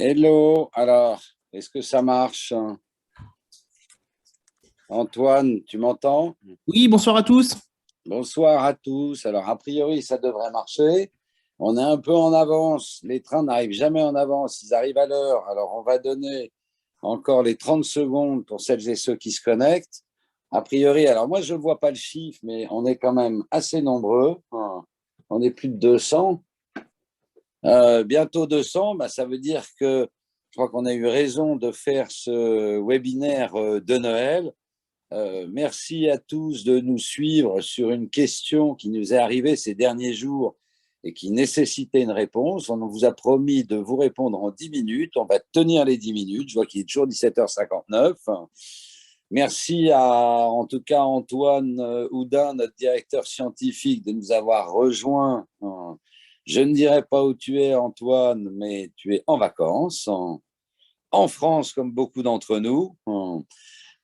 Hello, alors, est-ce que ça marche? Antoine, tu m'entends? Oui, bonsoir à tous. Bonsoir à tous. Alors, a priori, ça devrait marcher. On est un peu en avance. Les trains n'arrivent jamais en avance. Ils arrivent à l'heure. Alors, on va donner encore les 30 secondes pour celles et ceux qui se connectent. A priori, alors moi, je ne vois pas le chiffre, mais on est quand même assez nombreux. On est plus de 200. Bientôt 200, bah, ça veut dire que je crois qu'on a eu raison de faire ce webinaire de Noël. Merci à tous de nous suivre sur une question qui nous est arrivée ces derniers jours et qui nécessitait une réponse. On vous a promis de vous répondre en 10 minutes. On va tenir les 10 minutes. Je vois qu'il est toujours 17h59. Merci en tout cas, Antoine Houdin, notre directeur scientifique, de nous avoir rejoints. Je ne dirais pas où tu es, Antoine, mais tu es en vacances, en France, comme beaucoup d'entre nous.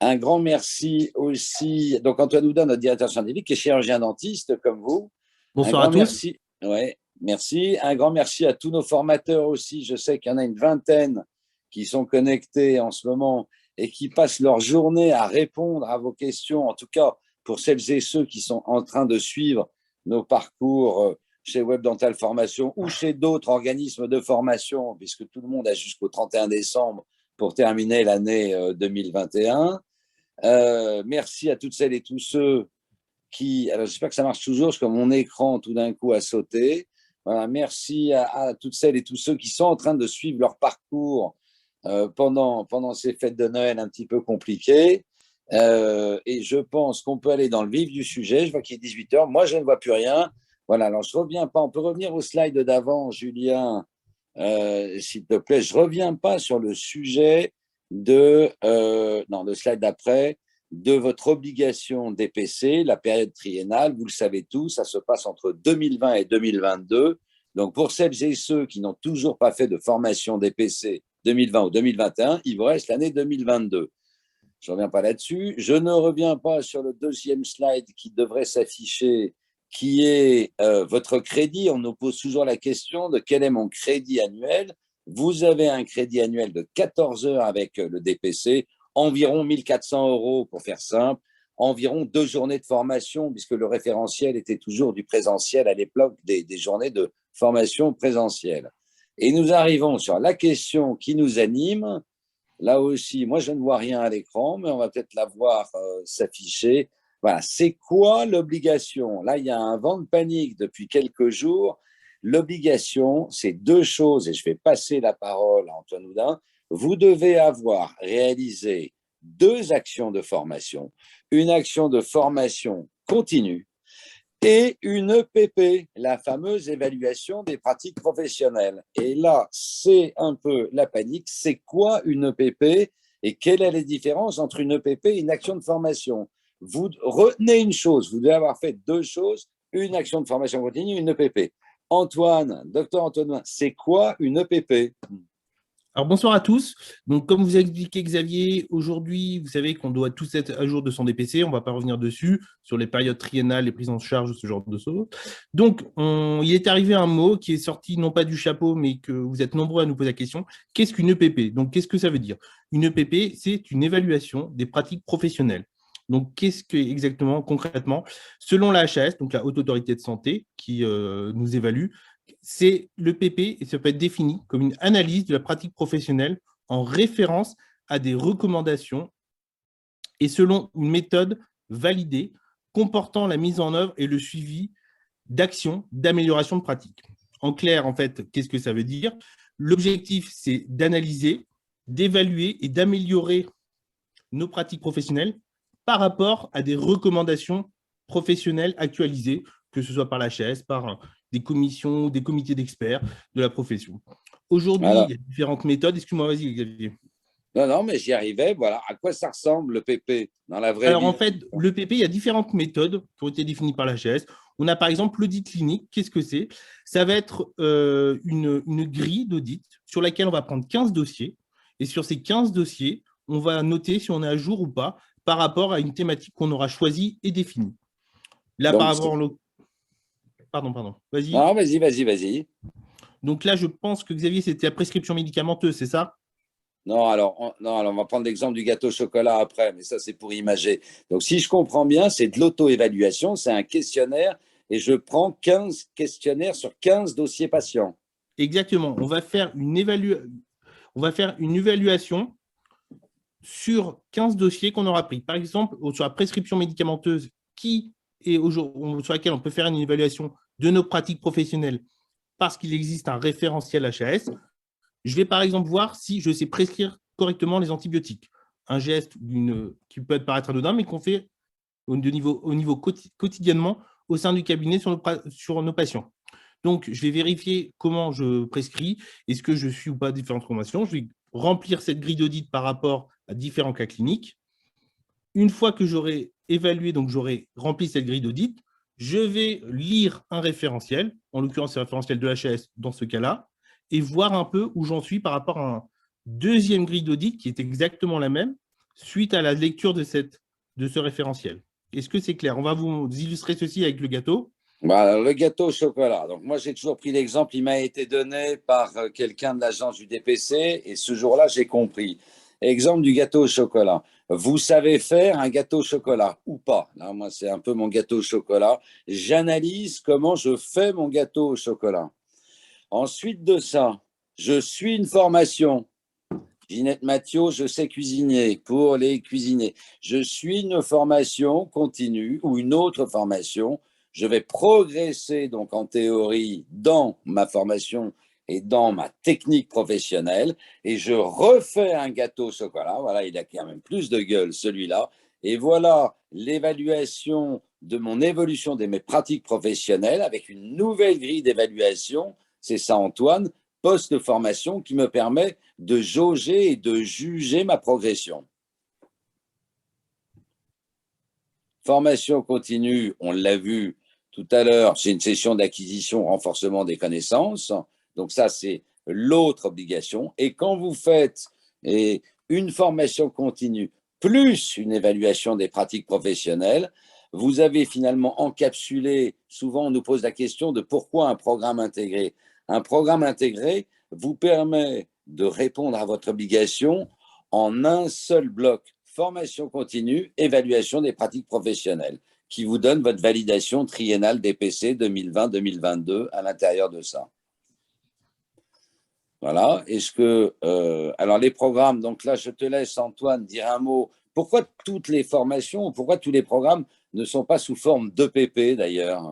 Un grand merci aussi, donc Antoine Houdin, notre directeur scientifique, qui est chirurgien dentiste, comme vous. Un Bonsoir à grand tous. merci, ouais, merci. Un grand merci à tous nos formateurs aussi. Je sais qu'il y en a une vingtaine qui sont connectés en ce moment et qui passent leur journée à répondre à vos questions. En tout cas, pour celles et ceux qui sont en train de suivre nos parcours chez Web Dental Formation ou chez d'autres organismes de formation, puisque tout le monde a jusqu'au 31 décembre pour terminer l'année 2021. Merci à toutes celles et tous ceux qui. Alors, j'espère que ça marche toujours, parce que mon écran tout d'un coup a sauté. Voilà, merci à toutes celles et tous ceux qui sont en train de suivre leur parcours pendant ces fêtes de Noël un petit peu compliquées. Et je pense qu'on peut aller dans le vif du sujet. Je vois qu'il est 18h. Moi, je ne vois plus rien. Voilà, alors je ne reviens pas. On peut revenir au slide d'avant, Julien, s'il te plaît. Je ne reviens pas sur le sujet non, le slide d'après, de votre obligation DPC, la période triennale. Vous le savez tous, ça se passe entre 2020 et 2022. Donc, pour celles et ceux qui n'ont toujours pas fait de formation DPC 2020 ou 2021, il vous reste l'année 2022. Je ne reviens pas là-dessus. Je ne reviens pas sur le deuxième slide qui devrait s'afficher, qui est votre crédit. On nous pose toujours la question de quel est mon crédit annuel. Vous avez un crédit annuel de 14 heures avec le DPC, environ 1400 euros pour faire simple, environ 2 journées de formation, puisque le référentiel était toujours du présentiel à l'époque des journées de formation présentielle. Et nous arrivons sur la question qui nous anime. Là aussi, moi, je ne vois rien à l'écran, mais on va peut-être la voir s'afficher. Voilà, c'est quoi l'obligation? Là, il y a un vent de panique depuis quelques jours. L'obligation, c'est deux choses, et je vais passer la parole à Antoine Houdin. Vous devez avoir réalisé 2 actions de formation. Une action de formation continue et une EPP, la fameuse évaluation des pratiques professionnelles. Et là, c'est un peu la panique. C'est quoi une EPP et quelle est la différence entre une EPP et une action de formation? Vous retenez une chose, vous devez avoir fait 2 choses, une action de formation continue et une EPP. Antoine, docteur Antoine, c'est quoi une EPP? Alors, bonsoir à tous. Donc, comme vous a expliqué Xavier, aujourd'hui, vous savez qu'on doit tous être à jour de son DPC. On ne va pas revenir dessus, sur les périodes triennales, les prises en charge, ce genre de choses. Donc, il est arrivé un mot qui est sorti non pas du chapeau, mais que vous êtes nombreux à nous poser la question. Qu'est-ce qu'une EPP? Donc, qu'est-ce que ça veut dire? Une EPP, c'est une évaluation des pratiques professionnelles. Donc, qu'est-ce que exactement, concrètement? Selon la HAS, donc la Haute Autorité de Santé, qui nous évalue, c'est le PP et ça peut être défini comme une analyse de la pratique professionnelle en référence à des recommandations et selon une méthode validée comportant la mise en œuvre et le suivi d'actions d'amélioration de pratique. En clair, en fait, qu'est-ce que ça veut dire? L'objectif, c'est d'analyser, d'évaluer et d'améliorer nos pratiques professionnelles par rapport à des recommandations professionnelles actualisées, que ce soit par la l'HAS, par des commissions, des comités d'experts de la profession. Aujourd'hui, il Alors, y a différentes méthodes. Excuse-moi, vas-y, Xavier. non, non, mais j'y arrivais. Voilà, à quoi ça ressemble le PP dans la vraie Alors, en vie? fait, le PP, il y a différentes méthodes qui ont été définies par la l'HAS. On a par exemple l'audit clinique. Qu'est-ce que c'est? Ça va être une grille d'audit sur laquelle on va prendre 15 dossiers. Et sur ces 15 dossiers, on va noter si on est à jour ou pas par rapport à une thématique qu'on aura choisie et définie. Là, par Donc, rapport au... Pardon, vas-y. non, vas-y, vas-y, vas-y. Donc là, je pense que Xavier, c'était la prescription médicamenteuse, c'est ça? Non, alors on va prendre l'exemple du gâteau au chocolat après, mais ça, c'est pour imager. Donc, si je comprends bien, c'est de l'auto-évaluation, c'est un questionnaire et je prends 15 questionnaires sur 15 dossiers patients. Exactement. On va faire une évaluation sur 15 dossiers qu'on aura pris. Par exemple, sur la prescription médicamenteuse sur laquelle on peut faire une évaluation de nos pratiques professionnelles parce qu'il existe un référentiel HAS, je vais par exemple voir si je sais prescrire correctement les antibiotiques. Un geste qui peut paraître anodin, mais qu'on fait au niveau quotidiennement au sein du cabinet sur nos patients. Donc, je vais vérifier comment je prescris, est-ce que je suis ou pas différentes formations. Je vais remplir cette grille d'audit par rapport à différents cas cliniques. Une fois que j'aurai évalué, donc j'aurai rempli cette grille d'audit, je vais lire un référentiel, en l'occurrence, c'est le référentiel de l'HAS dans ce cas-là, et voir un peu où j'en suis par rapport à un deuxième grille d'audit qui est exactement la même suite à la lecture de ce référentiel. Est-ce que c'est clair? On va vous illustrer ceci avec le gâteau. Bah, le gâteau au chocolat. Donc, moi, j'ai toujours pris l'exemple, il m'a été donné par quelqu'un de l'agence du DPC et ce jour-là, j'ai compris. Exemple du gâteau au chocolat. Vous savez faire un gâteau au chocolat ou pas? Là, moi, c'est un peu mon gâteau au chocolat. J'analyse comment je fais mon gâteau au chocolat. Ensuite de ça, je suis une formation. Ginette Mathieu, je sais cuisiner pour les cuisiniers. Je suis une formation continue ou une autre formation. Je vais progresser donc en théorie dans ma formation et dans ma technique professionnelle et je refais un gâteau au chocolat. Voilà, il a quand même plus de gueule celui-là. Et voilà l'évaluation de mon évolution de mes pratiques professionnelles avec une nouvelle grille d'évaluation. C'est ça, Antoine, post-formation qui me permet de jauger et de juger ma progression. Formation continue, on l'a vu tout à l'heure, c'est une session d'acquisition, renforcement des connaissances. Donc ça, c'est l'autre obligation. Et quand vous faites une formation continue plus une évaluation des pratiques professionnelles, vous avez finalement encapsulé, souvent on nous pose la question de pourquoi un programme intégré. Un programme intégré vous permet de répondre à votre obligation en un seul bloc. Formation continue, évaluation des pratiques professionnelles, qui vous donne votre validation triennale DPC 2020-2022 à l'intérieur de ça. Voilà. Est-ce que, alors les programmes, donc là, je te laisse, Antoine, dire un mot. Pourquoi toutes les formations, pourquoi tous les programmes ne sont pas sous forme d'EPP d'ailleurs?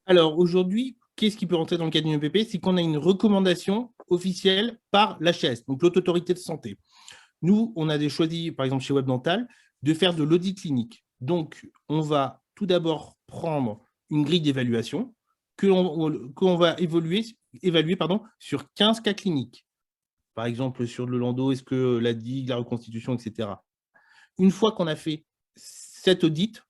Alors aujourd'hui, qu'est-ce qui peut rentrer dans le cadre d'une EPP? C'est qu'on a une recommandation officielle par l'HAS, donc l'Haute Autorité de Santé. Nous, on a choisi, par exemple chez WebDental, de faire de l'audit clinique. Donc, on va tout d'abord prendre une grille d'évaluation qu'on va évaluer sur 15 cas cliniques. Par exemple, sur le lando, est-ce que la digue, la reconstitution, etc. Une fois qu'on a fait cet audit,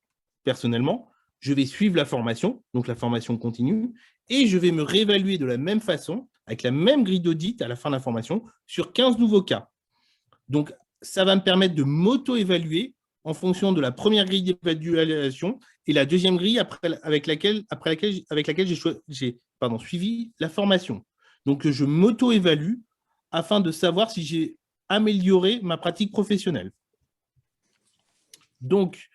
personnellement, je vais suivre la formation, donc la formation continue, et je vais me réévaluer de la même façon, avec la même grille d'audit à la fin de la formation, sur 15 nouveaux cas. Donc, ça va me permettre de m'auto-évaluer en fonction de la première grille d'évaluation et la deuxième grille avec laquelle j'ai suivi la formation. Donc, je m'auto-évalue afin de savoir si j'ai amélioré ma pratique professionnelle. Donc,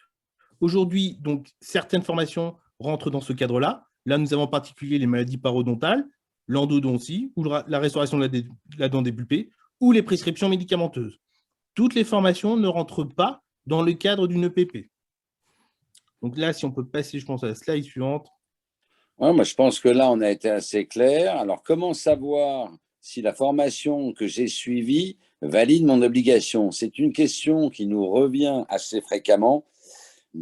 aujourd'hui, certaines formations rentrent dans ce cadre-là. Là, nous avons en particulier les maladies parodontales, l'endodontie, ou la restauration de la dent dépulpée, ou les prescriptions médicamenteuses. Toutes les formations ne rentrent pas dans le cadre d'une EPP. Donc là, si on peut passer, je pense, à la slide suivante. Ouais, moi, je pense que là, on a été assez clair. Alors, comment savoir si la formation que j'ai suivie valide mon obligation? C'est une question qui nous revient assez fréquemment,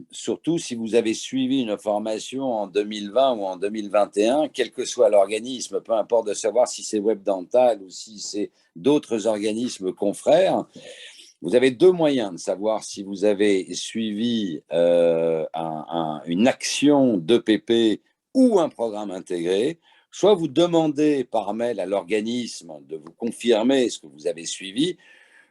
surtout si vous avez suivi une formation en 2020 ou en 2021, quel que soit l'organisme, peu importe de savoir si c'est WebDental ou si c'est d'autres organismes confrères. Vous avez deux moyens de savoir si vous avez suivi une action d'EPP ou un programme intégré. Soit vous demandez par mail à l'organisme de vous confirmer ce que vous avez suivi,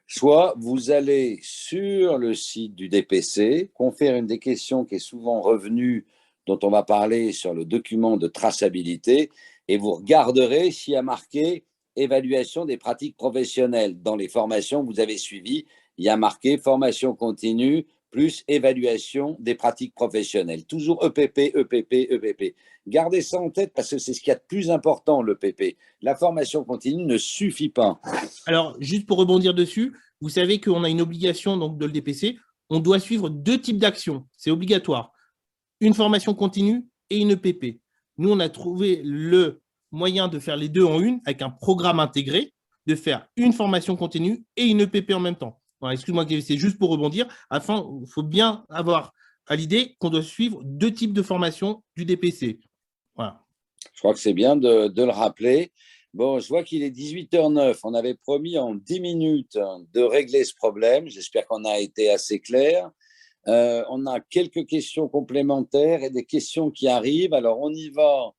soit vous allez sur le site du DPC, confère une des questions qui est souvent revenue dont on va parler sur le document de traçabilité, et vous regarderez s'il y a marqué évaluation des pratiques professionnelles. Dans les formations que vous avez suivies, il y a marqué formation continue plus évaluation des pratiques professionnelles. Toujours EPP, EPP, EPP. Gardez ça en tête parce que c'est ce qu'il y a de plus important, l'EPP. La formation continue ne suffit pas. Alors, juste pour rebondir dessus, vous savez qu'on a une obligation donc, de l'EDPC. On doit suivre 2 types d'actions. C'est obligatoire. Une formation continue et une EPP. Nous, on a trouvé le moyen de faire les deux en une avec un programme intégré, de faire une formation continue et une EPP en même temps. Voilà, excuse-moi, c'est juste pour rebondir. Afin, il faut bien avoir à l'idée qu'on doit suivre 2 types de formations du DPC. Voilà. Je crois que c'est bien de le rappeler. Bon, je vois qu'il est 18h09. On avait promis en 10 minutes de régler ce problème. J'espère qu'on a été assez clair. On a quelques questions complémentaires et des questions qui arrivent. Alors, on y va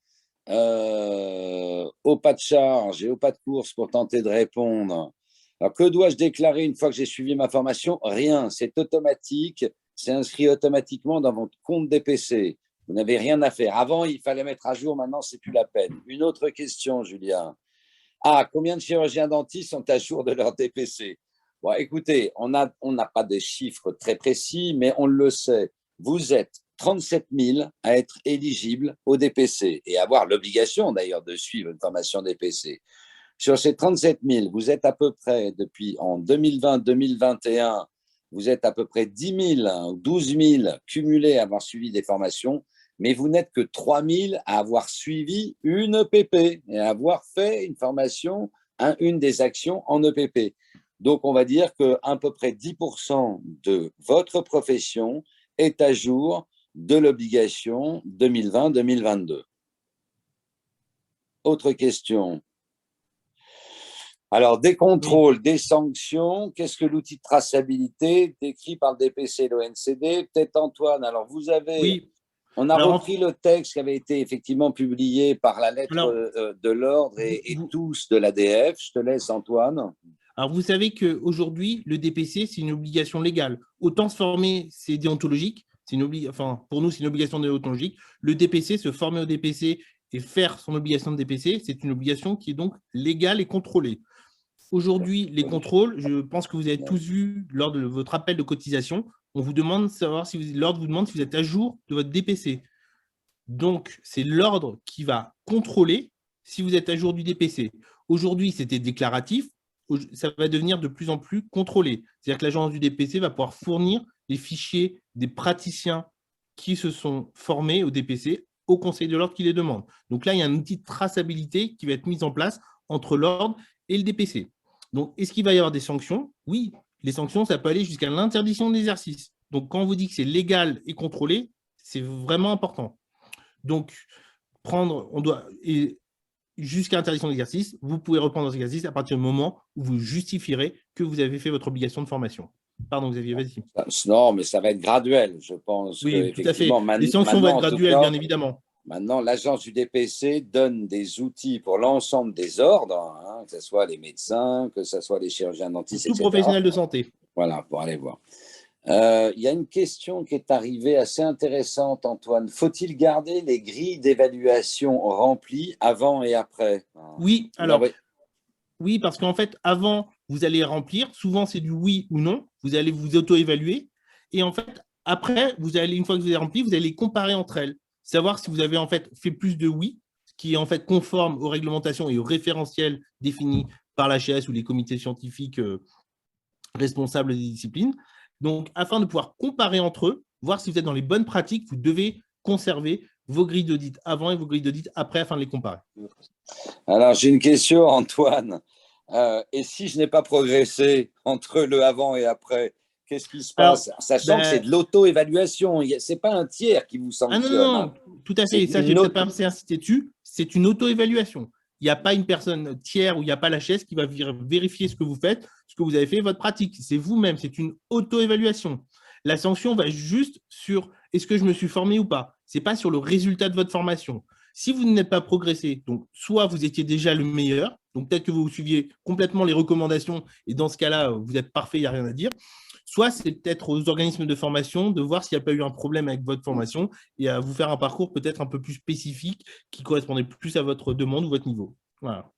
au pas de charge et au pas de course pour tenter de répondre. Alors, que dois-je déclarer une fois que j'ai suivi ma formation? Rien, c'est automatique. C'est inscrit automatiquement dans votre compte DPC. Vous n'avez rien à faire. Avant, il fallait mettre à jour. Maintenant, c'est plus la peine. Une autre question, Julien. Ah, combien de chirurgiens dentistes sont à jour de leur DPC? Bon, écoutez, on n'a pas de chiffres très précis, mais on le sait. Vous êtes 37 000 à être éligibles au DPC et avoir l'obligation d'ailleurs de suivre une formation DPC. Sur ces 37 000, vous êtes à peu près, depuis en 2020-2021, vous êtes à peu près 10 000 ou 12 000 cumulés à avoir suivi des formations, mais vous n'êtes que 3 000 à avoir suivi une EPP et à avoir fait une formation, une des actions en EPP. Donc, on va dire qu'à peu près 10% de votre profession est à jour de l'obligation 2020-2022. Autre question. Alors, des contrôles, des sanctions, qu'est-ce que l'outil de traçabilité décrit par le DPC et l'ONCD? Peut-être Antoine, alors vous avez… Oui. On a repris le texte qui avait été effectivement publié par la lettre de l'ordre et tous de l'ADF. Je te laisse, Antoine. Alors, vous savez qu'aujourd'hui, le DPC, c'est une obligation légale. Autant se former, c'est déontologique. Enfin, pour nous, c'est une obligation déontologique. Le DPC, se former au DPC et faire son obligation de DPC, c'est une obligation qui est donc légale et contrôlée. Aujourd'hui, les contrôles, je pense que vous avez tous vu lors de votre appel de cotisation, on vous demande de savoir si l'ordre vous demande si vous êtes à jour de votre DPC. Donc, c'est l'ordre qui va contrôler si vous êtes à jour du DPC. Aujourd'hui, c'était déclaratif. Ça va devenir de plus en plus contrôlé. C'est-à-dire que l'agence du DPC va pouvoir fournir les fichiers des praticiens qui se sont formés au DPC au Conseil de l'ordre qui les demande. Donc là, il y a un outil de traçabilité qui va être mis en place entre l'ordre et le DPC. Donc, est-ce qu'il va y avoir des sanctions? Oui, les sanctions, ça peut aller jusqu'à l'interdiction d'exercice. Donc, quand on vous dit que c'est légal et contrôlé, c'est vraiment important. Donc, jusqu'à interdiction d'exercice, vous pouvez reprendre l'exercice à partir du moment où vous justifierez que vous avez fait votre obligation de formation. Pardon, Xavier, vas-y. Non, mais ça va être graduel, je pense. Oui, tout à fait. Les sanctions vont être graduelles, bien évidemment. Maintenant, l'agence du DPC donne des outils pour l'ensemble des ordres, que ce soit les médecins, que ce soit les chirurgiens dentistes, tout professionnel de santé. Voilà, pour aller voir. Il y a une question qui est arrivée assez intéressante, Antoine. Faut-il garder les grilles d'évaluation remplies avant et après? Oui, alors, oui, parce qu'en fait, avant, vous allez remplir. Souvent, c'est du oui ou non. Vous allez vous auto-évaluer. Et en fait, après, une fois que vous avez rempli, vous allez comparer entre elles. Savoir si vous avez en fait fait plus de oui, ce qui est en fait conforme aux réglementations et aux référentiels définis par l'HAS ou les comités scientifiques responsables des disciplines. Donc, afin de pouvoir comparer entre eux, voir si vous êtes dans les bonnes pratiques, vous devez conserver vos grilles d'audit avant et vos grilles d'audit après afin de les comparer. Alors, j'ai une question, Antoine. Et si je n'ai pas progressé entre le avant et après, qu'est-ce qui se passe? Sachant que c'est de l'auto-évaluation, ce n'est pas un tiers qui vous sanctionne. Ah non, tout à fait. Ça, je vais pas insister dessus. C'est une auto-évaluation. Il n'y a pas une personne tiers ou il n'y a pas la chaise qui va vérifier ce que vous faites, ce que vous avez fait, votre pratique. C'est vous-même, c'est une auto-évaluation. La sanction va juste sur est-ce que je me suis formé ou pas. Ce n'est pas sur le résultat de votre formation. Si vous n'êtes pas progressé, donc soit vous étiez déjà le meilleur, donc peut-être que vous suiviez complètement les recommandations et dans ce cas-là, vous êtes parfait, il n'y a rien à dire. soit c'est peut-être aux organismes de formation de voir s'il n'y a pas eu un problème avec votre formation et à vous faire un parcours peut-être un peu plus spécifique qui correspondait plus à votre demande ou votre niveau. Voilà.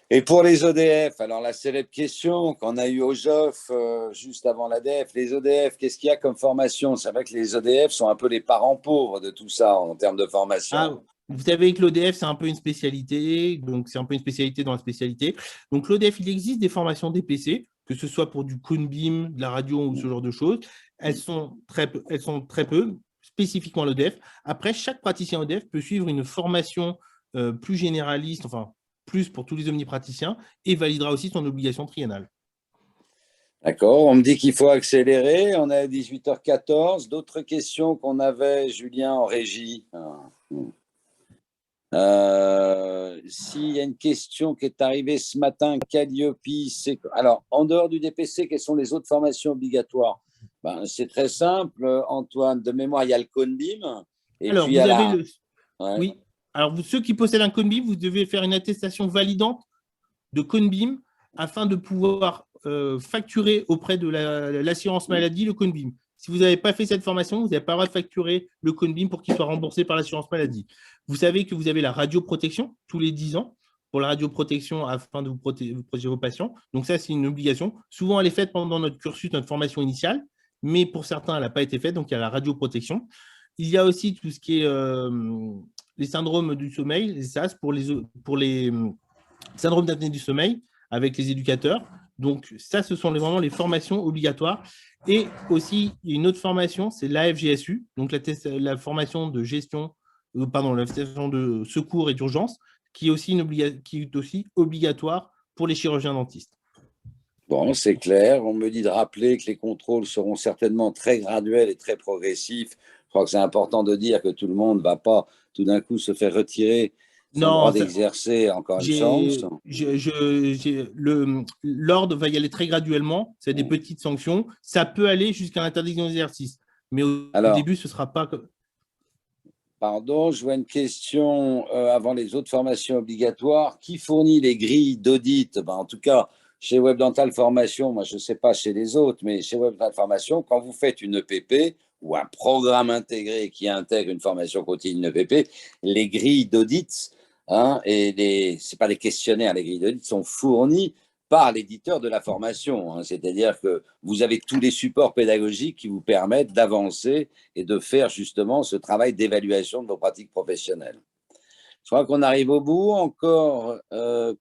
Et pour les ODF, alors la célèbre question qu'on a eue au JOF juste avant l'ADF, les ODF, qu'est-ce qu'il y a comme formation? C'est vrai que les ODF sont un peu les parents pauvres de tout ça en termes de Ah, formation. vous savez que l'ODF, c'est un peu une spécialité, donc c'est un peu une spécialité dans la spécialité. Donc l'ODF, il existe des formations DPC, que ce soit pour du Conbim, de la radio ou ce genre de choses. Elles sont très peu, spécifiquement l'ODF. Après, chaque praticien ODF peut suivre une formation plus généraliste, enfin plus pour tous les omnipraticiens, et validera aussi son obligation triennale. D'accord, on me dit qu'il faut accélérer, on est à 18h14. D'autres questions qu'on avait, Julien, en régie? S'il y a une question qui est arrivée ce matin, Calliope, c'est… Alors, en dehors du DPC, quelles sont les autres formations obligatoires? Ben, c'est très simple, Antoine. De mémoire, il y a le CONBIM, et puis Alors, il y a vous avez la… le… Ouais. Oui. Alors, ceux qui possèdent un Conbim, vous devez faire une attestation validante de Conbim afin de pouvoir facturer auprès de l'assurance maladie le Conbim. Si vous n'avez pas fait cette formation, vous n'avez pas le droit de facturer le Conbim pour qu'il soit remboursé par l'assurance maladie. Vous savez que vous avez la radioprotection tous les 10 ans pour la radioprotection afin de vous protéger vos patients. Donc ça, c'est une obligation. Souvent, elle est faite pendant notre cursus, notre formation initiale, mais pour certains, elle n'a pas été faite, donc il y a la radioprotection. Il y a aussi tout ce qui est les syndromes du sommeil, les SAS, pour les syndrome d'apnée du sommeil avec les éducateurs. Donc, ça, ce sont vraiment les formations obligatoires. Et aussi, il y a une autre formation, c'est l'AFGSU, donc la formation de gestion, la formation de secours et d'urgence, qui est aussi obligatoire pour les chirurgiens dentistes. Bon, c'est clair. On me dit de rappeler que les contrôles seront certainement très graduels et très progressifs. Je crois que c'est important de dire que tout le monde ne va pas tout d'un coup se faire retirer son droit Non, d'exercer encore une chance. l'ordre va y aller très graduellement. C'est des petites sanctions. Ça peut aller jusqu'à l'interdiction d'exercice. Mais au Alors, début, ce ne sera pas… pardon, je vois une question avant les autres formations obligatoires. Qui fournit les grilles d'audit? Ben, en tout cas, chez WebDental Formation, moi je ne sais pas chez les autres, mais chez WebDental Formation, quand vous faites une EPP ou un programme intégré qui intègre une formation continue, une EPP, les grilles d'audit, hein, et ce pas des questionnaires, les grilles d'audit sont fournies par l'éditeur de la formation. Hein, c'est-à-dire que vous avez tous les supports pédagogiques qui vous permettent d'avancer et de faire justement ce travail d'évaluation de vos pratiques professionnelles. Je crois qu'on arrive au bout. Encore,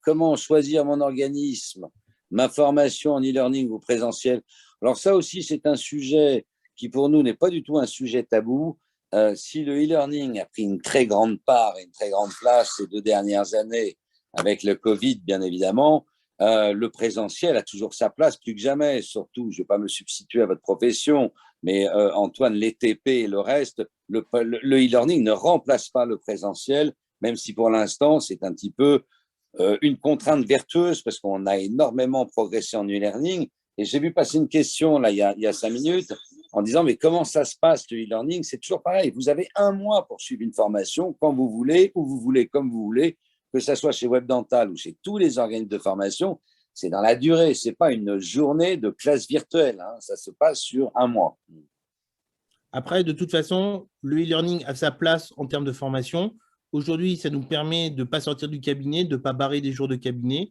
comment choisir mon organisme, ma formation en e-learning ou présentiel? Alors ça aussi, c'est un sujet qui pour nous n'est pas du tout un sujet tabou. Si le e-learning a pris une très grande part et une très grande place ces 2 dernières années, avec le Covid bien évidemment, le présentiel a toujours sa place plus que jamais. Surtout, je ne vais pas me substituer à votre profession, mais Antoine, les TP et le reste, le e-learning ne remplace pas le présentiel, même si pour l'instant, c'est un petit peu une contrainte vertueuse parce qu'on a énormément progressé en e-learning. Et j'ai vu passer une question là, il y a 5 minutes en disant mais comment ça se passe le e-learning? C'est toujours pareil. Vous avez un mois pour suivre une formation quand vous voulez, où vous voulez, comme vous voulez, que ce soit chez WebDental ou chez tous les organismes de formation. C'est dans la durée, ce n'est pas une journée de classe virtuelle. Hein. Ça se passe sur un mois. Après, de toute façon, le e-learning a sa place en termes de formation. Aujourd'hui, ça nous permet de ne pas sortir du cabinet, de ne pas barrer des jours de cabinet.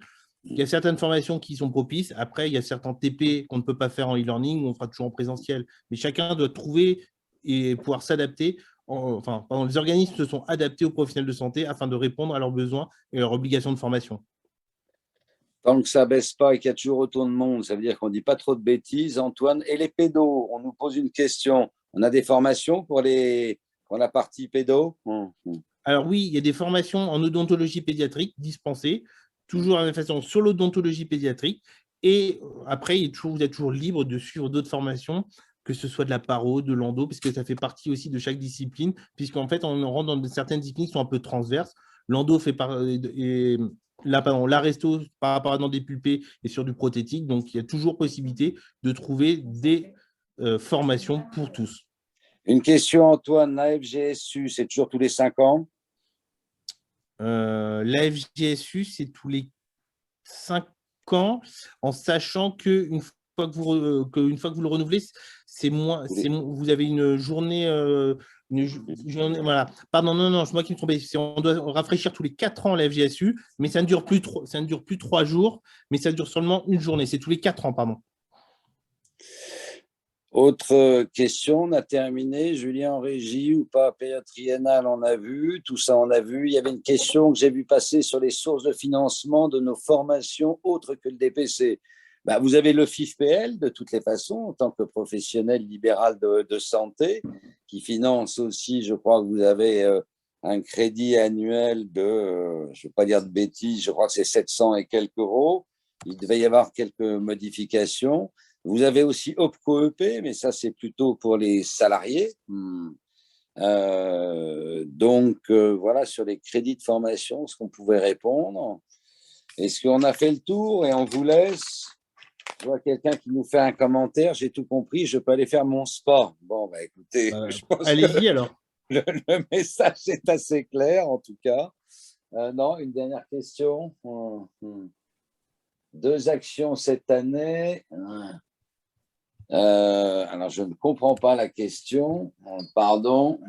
Il y a certaines formations qui sont propices. Après, il y a certains TP qu'on ne peut pas faire en e-learning ou on fera toujours en présentiel. Mais chacun doit trouver et pouvoir s'adapter. Les organismes se sont adaptés aux professionnels de santé afin de répondre à leurs besoins et à leurs obligations de formation. Tant que ça ne baisse pas et qu'il y a toujours autant de monde, ça veut dire qu'on ne dit pas trop de bêtises. Antoine, et les pédos, on nous pose une question. On a des formations pour la partie pédo? Alors oui, il y a des formations en odontologie pédiatrique dispensées, toujours à la façon sur l'odontologie pédiatrique. Et après, vous êtes toujours libre de suivre d'autres formations, que ce soit de la paro, de l'endo, parce que ça fait partie aussi de chaque discipline, puisqu'en fait, on rentre dans certaines disciplines qui sont un peu transverses. L'endo fait l'aresto par rapport à dans des pulpés et sur du prothétique. Donc, il y a toujours possibilité de trouver des formations pour tous. Une question, Antoine, la FGSU, c'est toujours tous les 5 ans? La FGSU, c'est tous les 5 ans, en sachant qu'une fois que une fois que vous le renouvelez, c'est moins, vous avez une journée, voilà. Pardon, non, c'est moi qui me trompais. On doit rafraîchir tous les 4 ans la FGSU, mais ça ne dure plus 3 jours, mais ça dure seulement une journée. C'est tous les 4 ans, pardon. Autre question, on a terminé. Julien en régie ou pas, période triennale, on a vu. Tout ça, on a vu. Il y avait une question que j'ai vu passer sur les sources de financement de nos formations autres que le DPC. Bah, vous avez le FIFPL, de toutes les façons, en tant que professionnel libéral de santé, qui finance aussi, je crois que vous avez un crédit annuel de, je ne veux pas dire de bêtises, je crois que c'est 700 et quelques euros. Il devait y avoir quelques modifications. Vous avez aussi OPCO-EP, mais ça, c'est plutôt pour les salariés. Voilà, sur les crédits de formation, ce qu'on pouvait répondre. Est-ce qu'on a fait le tour et on vous laisse? Je vois quelqu'un qui nous fait un commentaire. J'ai tout compris, je peux aller faire mon sport. Bon, bah écoutez, je pense allez-y alors. Le message est assez clair, en tout cas. Non, une dernière question. 2 actions cette année. Alors, je ne comprends pas la question. Pardon.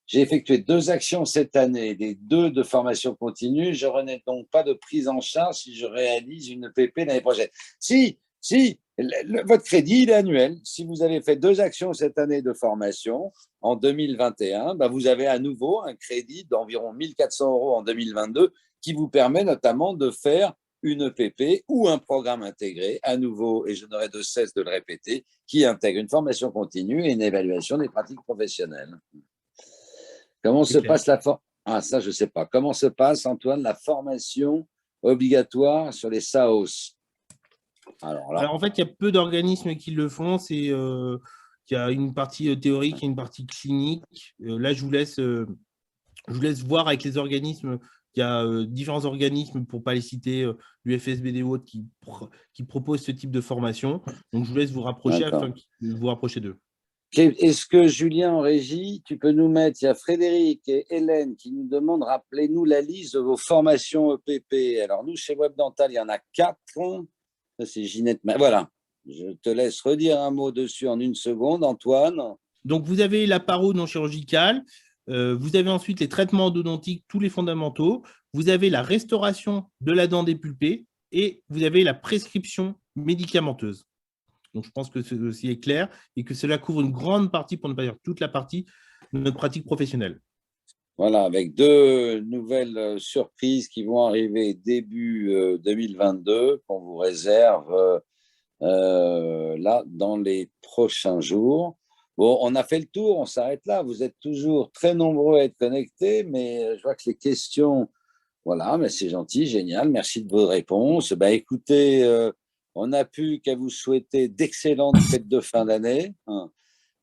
J'ai effectué 2 actions cette année, les 2 de formation continue. Je n'ai donc pas de prise en charge si je réalise une PP l'année prochaine. Si, votre crédit, il est annuel. Si vous avez fait 2 actions cette année de formation en 2021, ben vous avez à nouveau un crédit d'environ 1 400 € en 2022 qui vous permet notamment de faire une EPP ou un programme intégré, à nouveau, et je n'aurai de cesse de le répéter, qui intègre une formation continue et une évaluation des pratiques professionnelles. Comment se passe ça, je ne sais pas. Comment se passe, Antoine, la formation obligatoire sur les SAOS? Alors, en fait, il y a peu d'organismes qui le font. Il y a une partie théorique et une partie clinique. Là, je vous laisse voir avec les organismes. Il y a différents organismes, pour ne pas les citer, l'UFSBD ou autres, qui proposent ce type de formation. Donc, je vous laisse vous rapprocher afin que vous rapprochiez d'eux. Est-ce que Julien en régie, tu peux nous mettre, il y a Frédéric et Hélène qui nous demandent, rappelez-nous la liste de vos formations EPP. Alors, nous, chez WebDental, il y en a 4. C'est Ginette. Voilà, je te laisse redire un mot dessus en une seconde, Antoine. Donc, vous avez la paro non chirurgicale. Vous avez ensuite les traitements endodontiques, tous les fondamentaux. Vous avez la restauration de la dent dépulpée et vous avez la prescription médicamenteuse. Donc, je pense que ceci est clair et que cela couvre une grande partie, pour ne pas dire toute la partie, de notre pratique professionnelle. Voilà, avec 2 nouvelles surprises qui vont arriver début 2022, qu'on vous réserve là dans les prochains jours. Bon, on a fait le tour, on s'arrête là. Vous êtes toujours très nombreux à être connectés, mais je vois que les questions, voilà, mais c'est gentil, génial. Merci de vos réponses. Ben, écoutez, on n'a plus qu'à vous souhaiter d'excellentes fêtes de fin d'année, hein,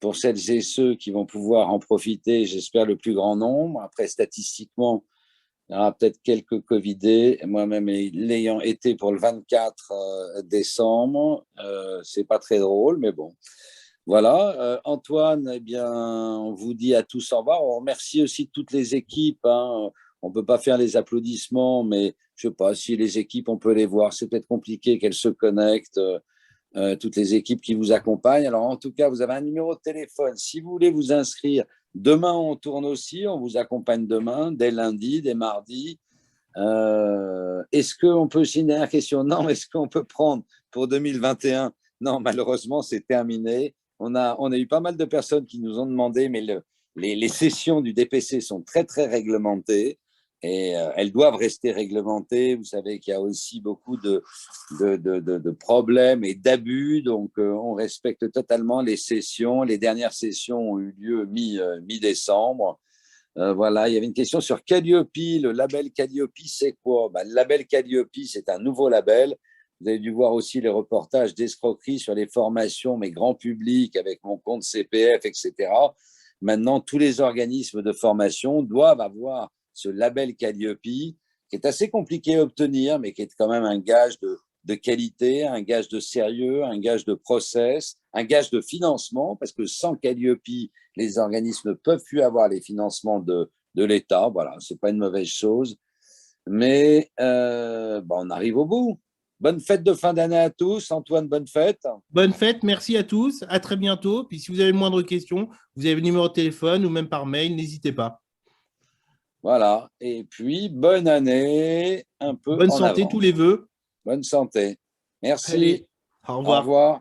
pour celles et ceux qui vont pouvoir en profiter, j'espère le plus grand nombre. Après, statistiquement, il y aura peut-être quelques Covidés. Moi-même, l'ayant été pour le 24 décembre, c'est pas très drôle, mais bon. Voilà, Antoine, eh bien, on vous dit à tous au revoir. On remercie aussi toutes les équipes, hein. On ne peut pas faire les applaudissements, mais je ne sais pas si les équipes, on peut les voir. C'est peut-être compliqué qu'elles se connectent, toutes les équipes qui vous accompagnent. Alors, en tout cas, vous avez un numéro de téléphone. Si vous voulez vous inscrire, demain, on tourne aussi. On vous accompagne demain, dès lundi, dès mardi. Est-ce qu'on peut, c'est une dernière question, non, est-ce qu'on peut prendre pour 2021? Non, malheureusement, c'est terminé. On a eu pas mal de personnes qui nous ont demandé, mais les sessions du DPC sont très, très réglementées et elles doivent rester réglementées. Vous savez qu'il y a aussi beaucoup de problèmes et d'abus, donc on respecte totalement les sessions. Les dernières sessions ont eu lieu mi-décembre. Voilà, il y avait une question sur Calliope. Le label Calliope, c'est quoi? Le label Calliope, c'est un nouveau label. Vous avez dû voir aussi les reportages d'escroquerie sur les formations, mais grand public, avec mon compte CPF, etc. Maintenant, tous les organismes de formation doivent avoir ce label Calliope, qui est assez compliqué à obtenir, mais qui est quand même un gage de qualité, un gage de sérieux, un gage de process, un gage de financement, parce que sans Calliope, les organismes ne peuvent plus avoir les financements de l'État. Voilà, ce n'est pas une mauvaise chose. Mais on arrive au bout. Bonne fête de fin d'année à tous. Antoine, bonne fête. Bonne fête, merci à tous, à très bientôt. Puis si vous avez le moindre question, vous avez le numéro de téléphone ou même par mail, n'hésitez pas. Voilà. Et puis, bonne année, un peu Bonne en santé, tous les avance. vœux. Bonne santé. Merci. Allez, au Au revoir. revoir.